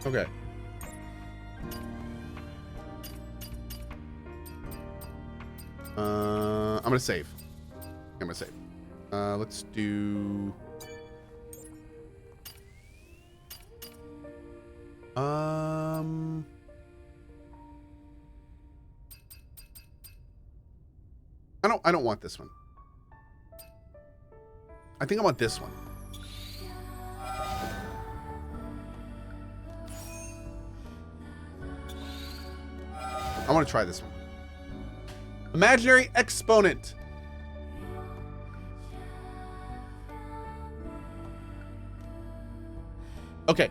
Okay. I'm gonna save. I'm gonna save. Let's do. I don't want this one. I think I want this one. I want to try this one. Imaginary exponent. Okay,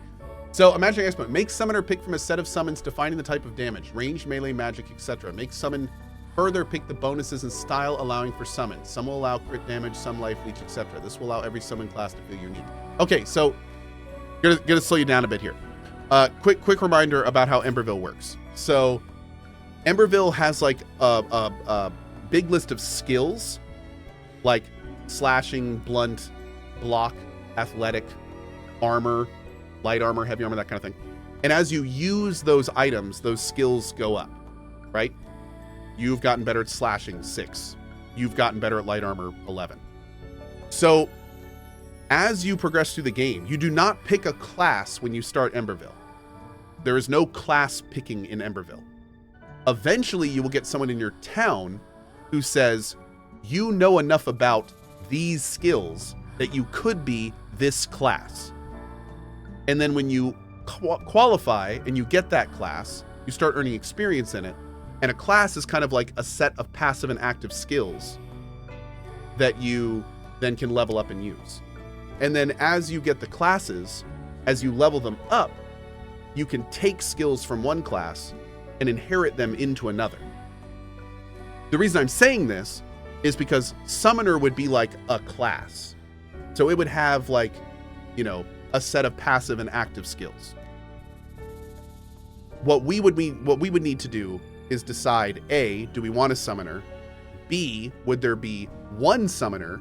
so imaginary exponent. Make summoner pick from a set of summons defining the type of damage, range, melee, magic, etc. Make summon further pick the bonuses and style allowing for summons. Some will allow crit damage, some life leech, etc. This will allow every summon class to feel unique. Okay, so gonna slow you down a bit here. Quick reminder about how Emberville works. So Emberville has like a big list of skills, like slashing, blunt, block, athletic, armor, light armor, heavy armor, that kind of thing. And as you use those items, those skills go up, right? You've gotten better at slashing, 6. You've gotten better at light armor, 11. So as you progress through the game, you do not pick a class when you start Emberville. There is no class picking in Emberville. Eventually, you will get someone in your town who says, you know enough about these skills that you could be this class. And then when you qualify and you get that class, you start earning experience in it. And a class is kind of like a set of passive and active skills that you then can level up and use. And then as you get the classes, as you level them up, you can take skills from one class and inherit them into another. The reason I'm saying this is because Summoner would be like a class. So it would have like, you know, a set of passive and active skills. What we would need to do is decide, A, do we want a Summoner? B, would there be one Summoner?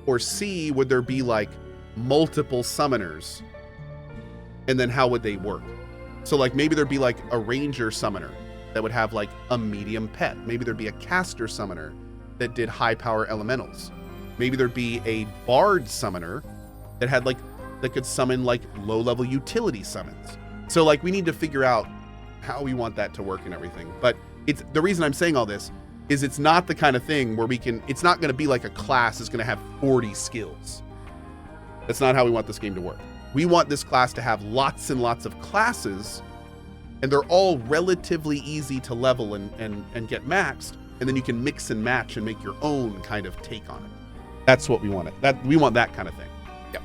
Or C, would there be like multiple Summoners? And then how would they work? So like maybe there'd be like a Ranger Summoner that would have like a medium pet. Maybe there'd be a Caster Summoner that did high power elementals. Maybe there'd be a Bard Summoner that had like, that could summon like low level utility summons. So like we need to figure out how we want that to work and everything. But it's the reason I'm saying all this is it's not the kind of thing where we can, it's not going to be like a class is going to have 40 skills. That's not how we want this game to work. We want this class to have lots and lots of classes, and they're all relatively easy to level and get maxed, and then you can mix and match and make your own kind of take on it. That's what we want. We want that kind of thing. Yep.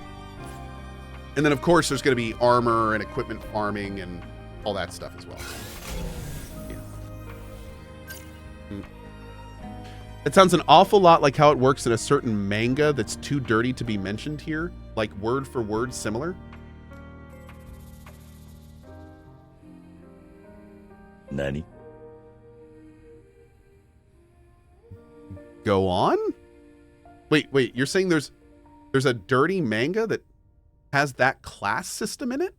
And then of course there's going to be armor and equipment farming and all that stuff as well. Yeah. It sounds an awful lot like how it works in a certain manga that's too dirty to be mentioned here, like word for word similar. Nani? Go on? Wait, you're saying there's a dirty manga that has that class system in it?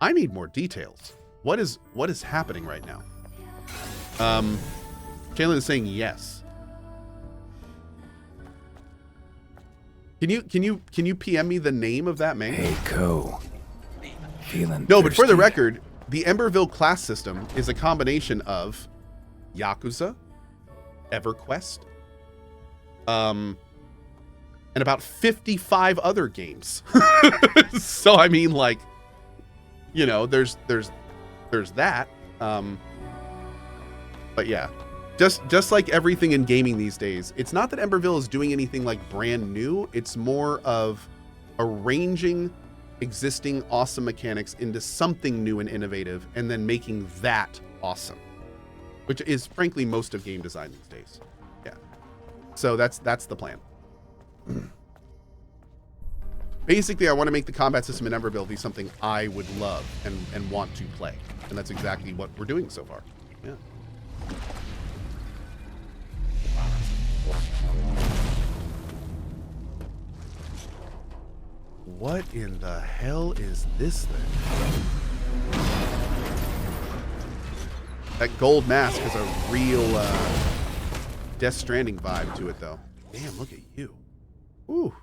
I need more details. What is happening right now? Jalen is saying yes. Can you PM me the name of that manga? Hey, Cohh. Feeling No, but for the thirsty? record, the Emberville class system is a combination of Yakuza, EverQuest, and about 55 other games. So I mean, like, you know, there's that. But yeah, just like everything in gaming these days, it's not that Emberville is doing anything like brand new. It's more of arranging existing awesome mechanics into something new and innovative, and then making that awesome, which is frankly most of game design these days. Yeah. So that's the plan. Basically, I want to make the combat system in Emberville be something I would love and want to play. And that's exactly what we're doing so far. Yeah. What in the hell is this thing? That gold mask has a real Death Stranding vibe to it, though. Damn, look at you. Ooh.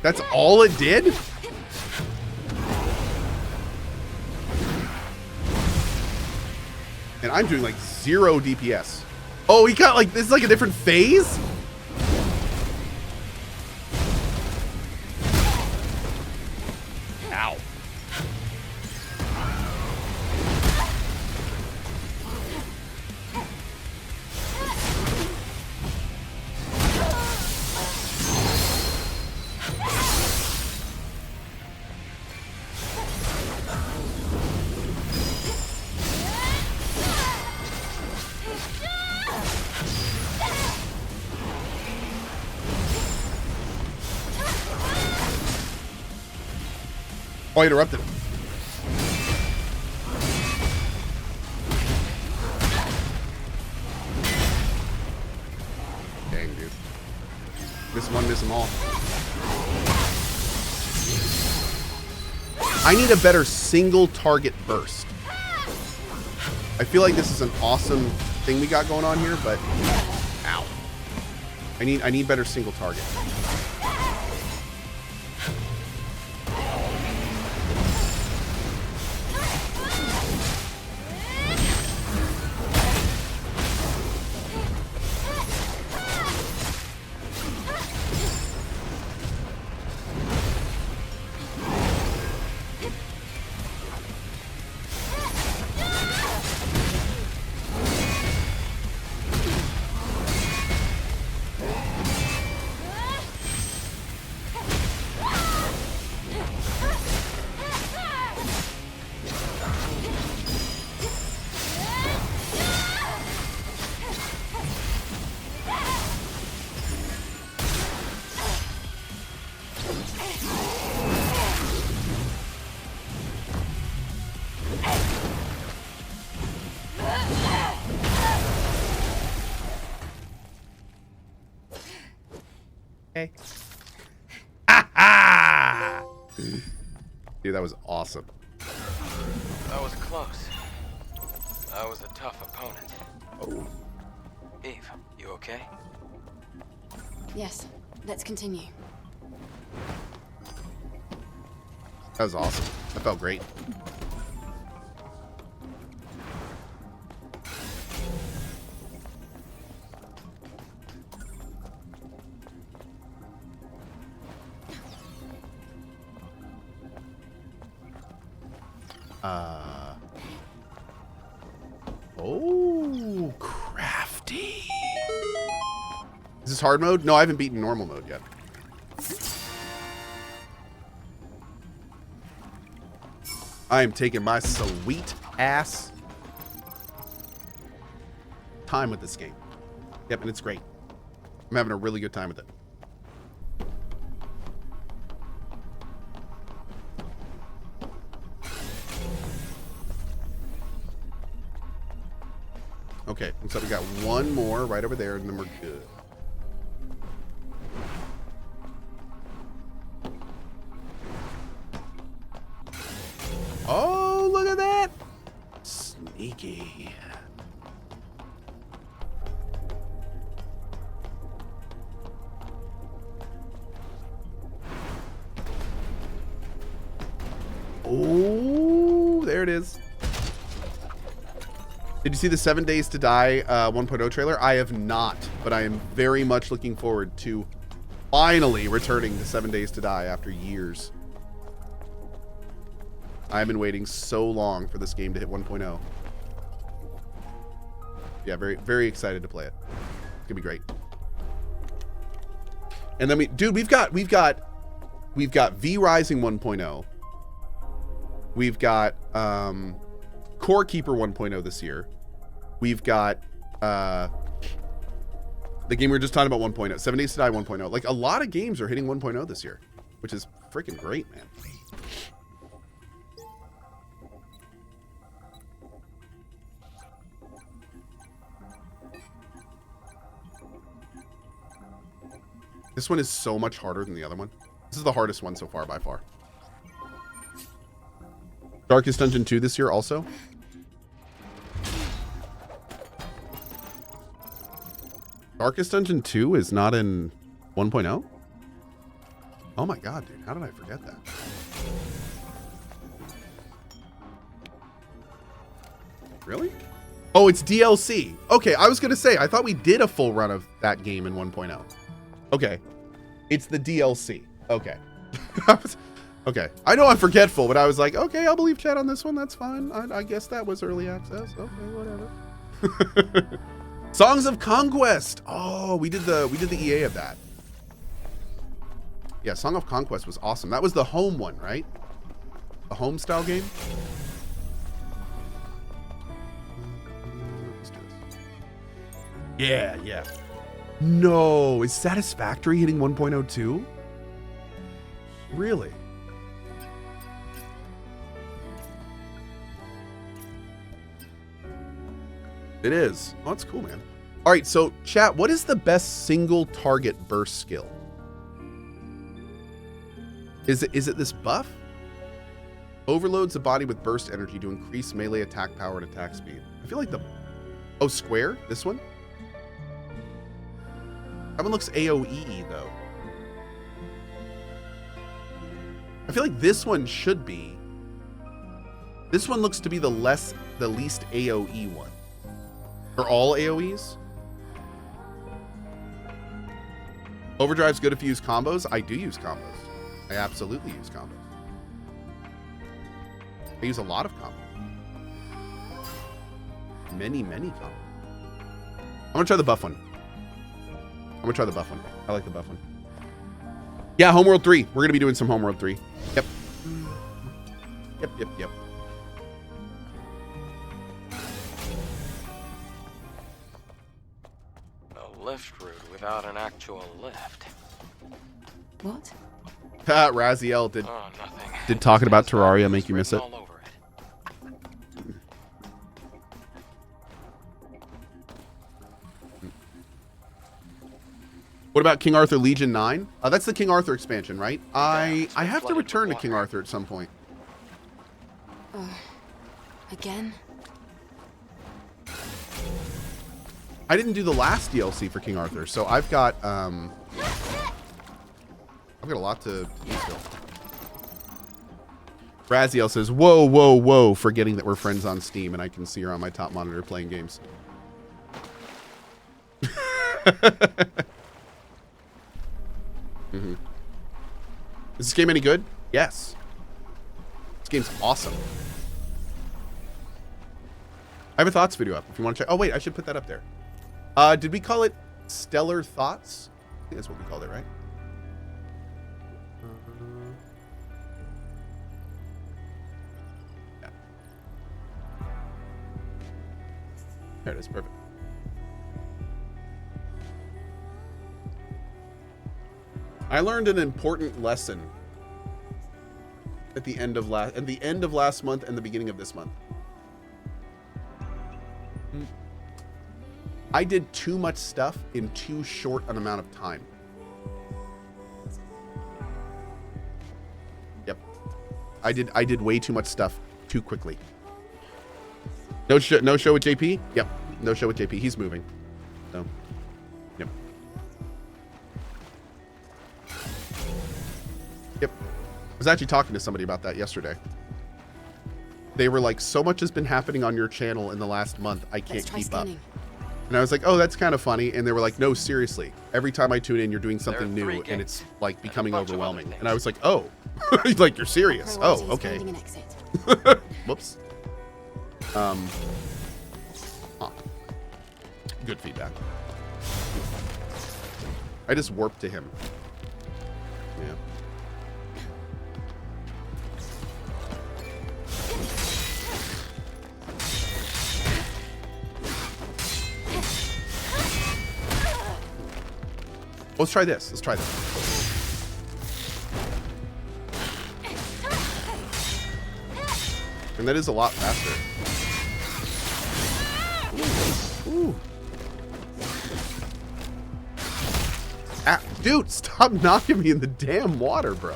That's all it did? And I'm doing like 0 DPS. Oh, he got like, this is like a different phase? Ow. Oh, I interrupted him. Dang, dude. Miss one, miss them all. I need a better single target burst. I feel like this is an awesome thing we got going on here, but ow. I need better single target. Okay. Dude, that was awesome. That was close. That was a tough opponent. Oh. Eve, you okay? Yes, let's continue. That was awesome. That felt great. Oh, crafty. Is this hard mode? No, I haven't beaten normal mode yet. I am taking my sweet ass time with this game. Yep, and it's great. I'm having a really good time with it. Okay, looks like we got one more right over there, and then we're good. Oh, look at that! Sneaky. Oh, there it is. Did you see the 7 Days to Die 1.0 trailer? I have not, but I am very much looking forward to Finally returning to 7 Days to Die after years. I've been waiting so long for this game to hit 1.0. Yeah, very, very excited to play it. It's gonna be great. And then we've got V Rising 1.0. We've got Core Keeper 1.0 this year. We've got the game we were just talking about 1.0, 7 Days to Die 1.0. Like a lot of games are hitting 1.0 this year, which is freaking great, man. This one is so much harder than the other one. This is the hardest one so far by far. Darkest Dungeon 2 this year also. Darkest Dungeon 2 is not in 1.0? Oh my god, dude. How did I forget that? Really? Oh, it's DLC. Okay, I was going to say, I thought we did a full run of that game in 1.0. Okay. It's the DLC. Okay. Okay. I know I'm forgetful, but I was like, okay, I'll believe chat on this one. That's fine. I guess that was early access. Okay, whatever. Songs of Conquest. Oh, we did the EA of that. Yeah, Song of Conquest was awesome. That was the home one, right? A home style game? Let's do this. Yeah, yeah. No, is Satisfactory hitting 1.02? Really? It is. Oh, that's cool, man. All right, so chat, what is the best single target burst skill? Is it this buff? Overloads the body with burst energy to increase melee attack power and attack speed. I feel like oh, square? This one? That one looks AoE though. I feel like this one should be. This one looks to be the least AoE one. Are all AoEs? Overdrive's good if you use combos. I do use combos. I absolutely use combos. I use a lot of combos. Many combos. I'm gonna try the buff one. I like the buff one. Yeah, Homeworld 3. We're gonna be doing some Homeworld 3. Yep. Yep. A lift route without an actual lift. What? Raziel did. Oh, nothing. Did talking about Terraria make you miss it? All over it. What about King Arthur Legion 9? That's the King Arthur expansion, right? I have to return to King Arthur at some point. Again? I didn't do the last DLC for King Arthur, so I've got a lot to do still. Raziel says, whoa, forgetting that we're friends on Steam and I can see her on my top monitor playing games. Mm-hmm. Is this game any good? Yes. This game's awesome. I have a thoughts video up if you want to check. Oh, wait, I should put that up there. Did we call it Stellar Thoughts? I think that's what we called it, right? Yeah. There it is. Perfect. I learned an important lesson at the end of last month and the beginning of this month. I did too much stuff in too short an amount of time. Yep. I did way too much stuff too quickly. No show with JP? Yep. No show with JP. He's moving. So, yep. Yep. I was actually talking to somebody about that yesterday. They were like, so much has been happening on your channel in the last month, I can't keep up. And I was like, oh, that's kind of funny. And they were like, no, seriously. Every time I tune in, you're doing something There are new, 3 and it's gates like becoming and a bunch of other overwhelming. things. And I was like, oh, like you're serious. Oh, Priority is okay. finding an exit. Whoops. Huh. Good feedback. I just warped to him. Yeah. Let's try this. Let's try this. And that is a lot faster. Ooh. Ah, dude, stop knocking me in the damn water, bro.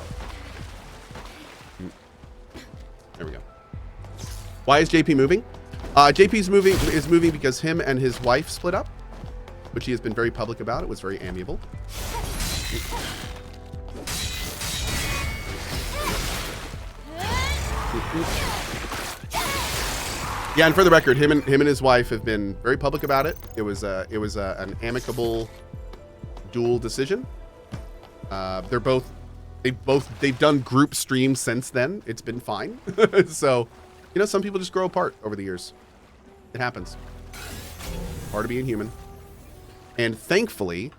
There we go. Why is JP moving? JP's moving because him and his wife split up, which he has been very public about. It was very amiable. Yeah, and for the record, him and his wife have been very public about it. It was an amicable dual decision. They've done group streams since then. It's been fine. So, you know, some people just grow apart over the years. It happens. Part of being human. And thankfully,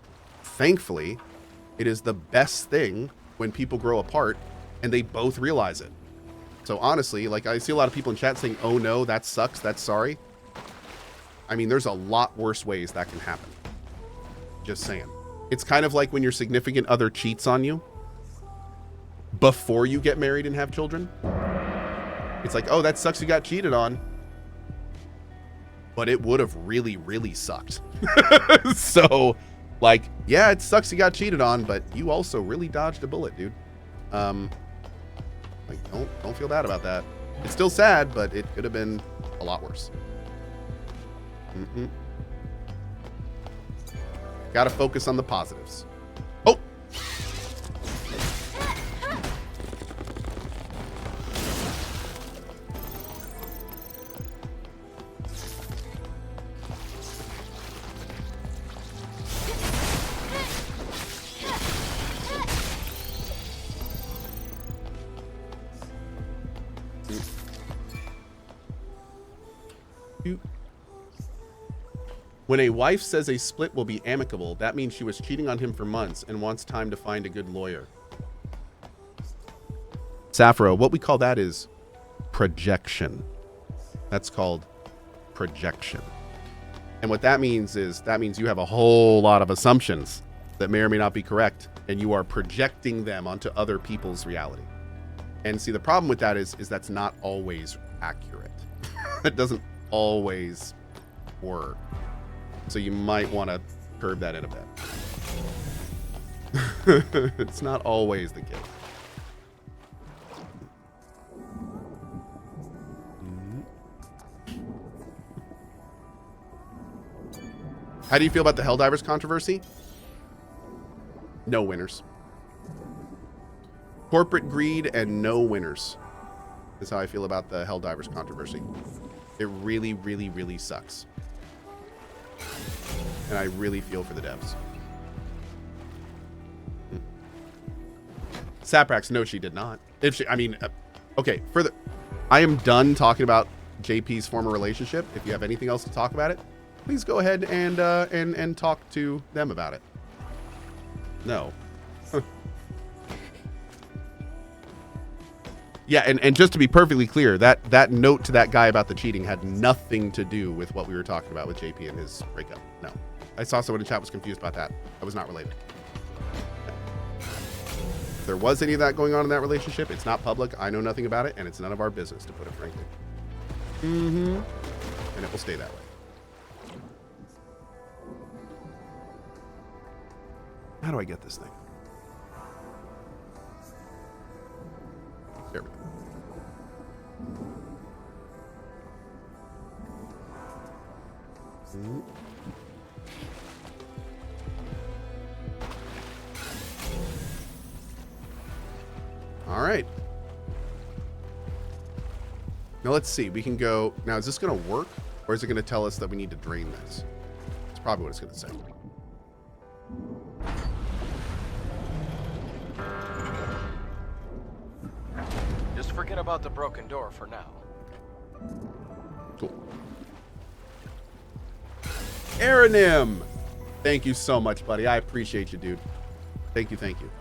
it is the best thing when people grow apart and they both realize it. So honestly, like I see a lot of people in chat saying, oh no, that sucks, that's sorry. I mean, there's a lot worse ways that can happen. Just saying. It's kind of like when your significant other cheats on you before you get married and have children. It's like, oh, that sucks you got cheated on. But it would have really, really sucked. So, like, yeah, it sucks you got cheated on, but you also really dodged a bullet, dude. Like, don't feel bad about that. It's still sad, but it could have been a lot worse. Gotta focus on the positives. Oh! When a wife says a split will be amicable, that means she was cheating on him for months and wants time to find a good lawyer. Sappho, what we call that is projection. That's called projection. And what that means is you have a whole lot of assumptions that may or may not be correct, and you are projecting them onto other people's reality. And see, the problem with that is that's not always accurate. It doesn't always work. So you might want to curb that in a bit. It's not always the case. How do you feel about the Helldivers controversy? No winners. Corporate greed and no winners is how I feel about the Helldivers controversy. It really, really, really sucks. And I really feel for the devs. Saprax, no, she did not. If she, I mean, okay, I am done talking about JP's former relationship. If you have anything else to talk about it, please go ahead and talk to them about it. No. Yeah, and just to be perfectly clear, that note to that guy about the cheating had nothing to do with what we were talking about with JP and his breakup. No. I saw someone in chat was confused about that. That was not related. No. If there was any of that going on in that relationship, it's not public. I know nothing about it, and it's none of our business, to put it frankly. And it will stay that way. How do I get this thing? There we go. All right. Now let's see. We can go. Now, is this going to work? Or is it going to tell us that we need to drain this? probably what it's going to say. Just forget about the broken door for now. Cool. Aranim, thank you so much, buddy. I appreciate you, dude. Thank you, thank you.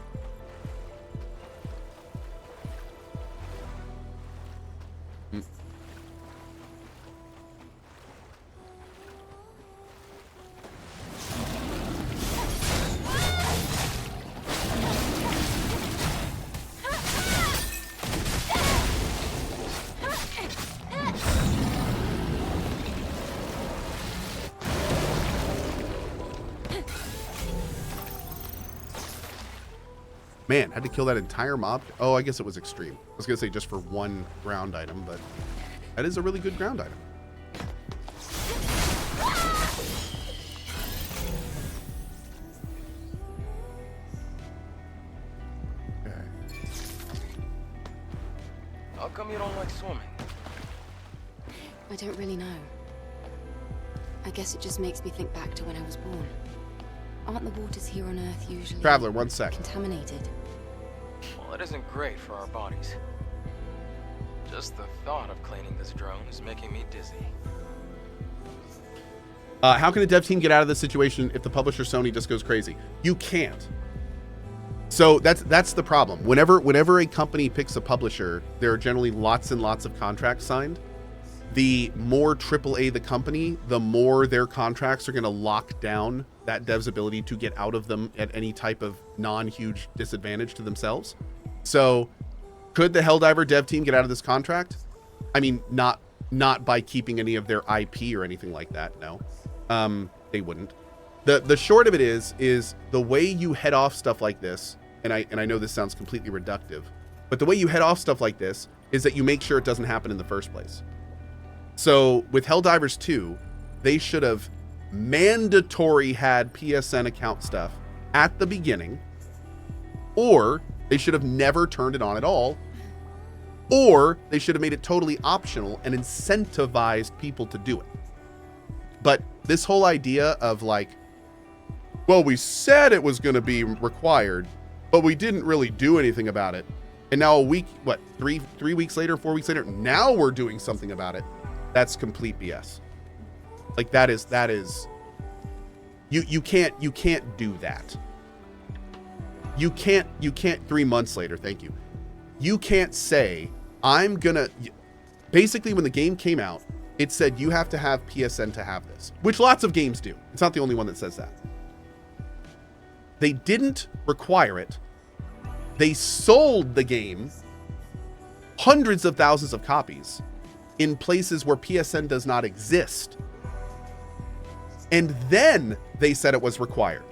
Man, had to kill that entire mob. Oh, I guess it was extreme. I was gonna say just for one ground item, but that is a really good ground item. Okay. How come you don't like swimming? I don't really know. I guess it just makes me think back to when I was born. Aren't the waters here on Earth usually Traveler, 1 sec. contaminated? Well, it isn't great for our bodies. Just the thought of cleaning this drone is making me dizzy. How can a dev team get out of this situation if the publisher Sony just goes crazy? You can't. So that's the problem. Whenever a company picks a publisher, there are generally lots and lots of contracts signed. The more AAA the company, the more their contracts are going to lock down that dev's ability to get out of them at any type of non-huge disadvantage to themselves. So could the Helldiver dev team get out of this contract? I mean, not by keeping any of their IP or anything like that. No, they wouldn't. The short of it is the way you head off stuff like this, and I know this sounds completely reductive, but the way you head off stuff like this is that you make sure it doesn't happen in the first place. So with Helldivers 2, they should have mandatory had PSN account stuff at the beginning, or they should have never turned it on at all, or they should have made it totally optional and incentivized people to do it. But this whole idea of like, well, we said it was going to be required, but we didn't really do anything about it. And now a week, what, three weeks later, 4 weeks later, now we're doing something about it. That's complete BS. Like that is you can't do that. You can't 3 months later, thank you. You can't say I'm gonna, basically when the game came out, it said you have to have PSN to have this, which lots of games do. It's not the only one that says that. They didn't require it. They sold the game hundreds of thousands of copies in places where PSN does not exist. And then they said it was required.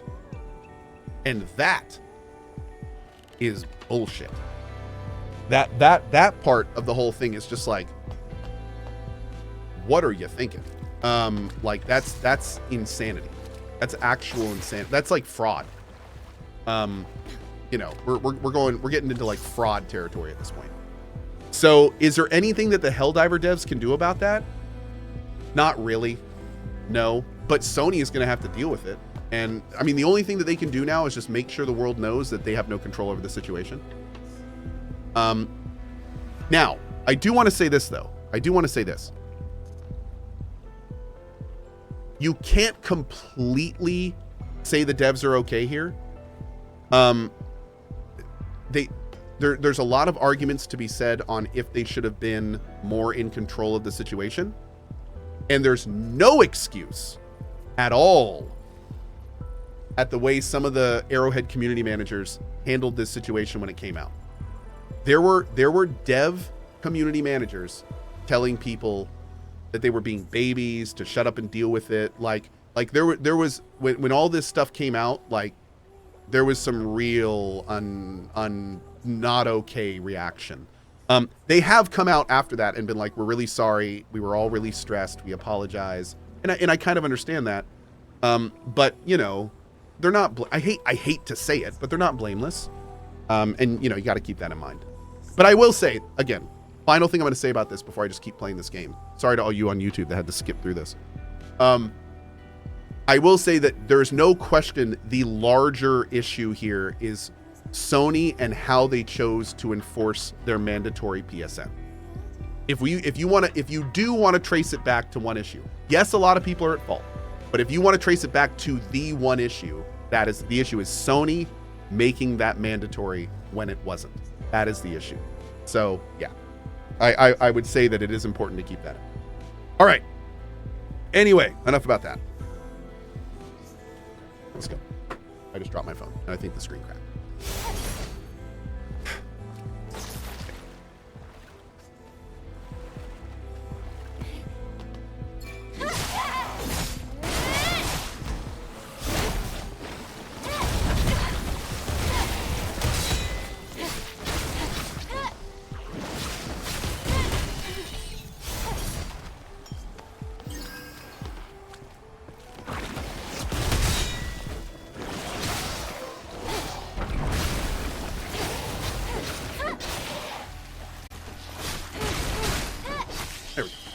And that is bullshit. That part of the whole thing is just like, what are you thinking? Like that's insanity. That's actual insanity. That's like fraud. You know, we're getting into like fraud territory at this point. So is there anything that the Helldiver devs can do about that? Not really. No, but Sony is going to have to deal with it. And I mean, the only thing that they can do now is just make sure the world knows that they have no control over the situation. Now, I do want to say this though. I do want to say this. You can't completely say the devs are okay here. There's a lot of arguments to be said on if they should have been more in control of the situation. And there's no excuse at all at the way some of the Arrowhead community managers handled this situation when it came out. There were dev community managers telling people that they were being babies, to shut up and deal with it. Like there was when all this stuff came out, like there was some real not okay reaction. They have come out after that and been like, we're really sorry. We were all really stressed. We apologize. And I kind of understand that. But you know, they're not, I hate to say it, but they're not blameless. And you know, you got to keep that in mind. But I will say again, final thing I'm going to say about this before I just keep playing this game. Sorry to all you on YouTube that had to skip through this. I I will say that there's no question the larger issue here is Sony and how they chose to enforce their mandatory PSN. If you do want to trace it back to one issue, yes, a lot of people are at fault, but if you want to trace it back to the one issue, that is the issue, is Sony making that mandatory when it wasn't. That is the issue. So yeah, I would say that it is important to keep that in. All right. Anyway, enough about that. Let's go. I just dropped my phone and I think the screen cracked. There we go.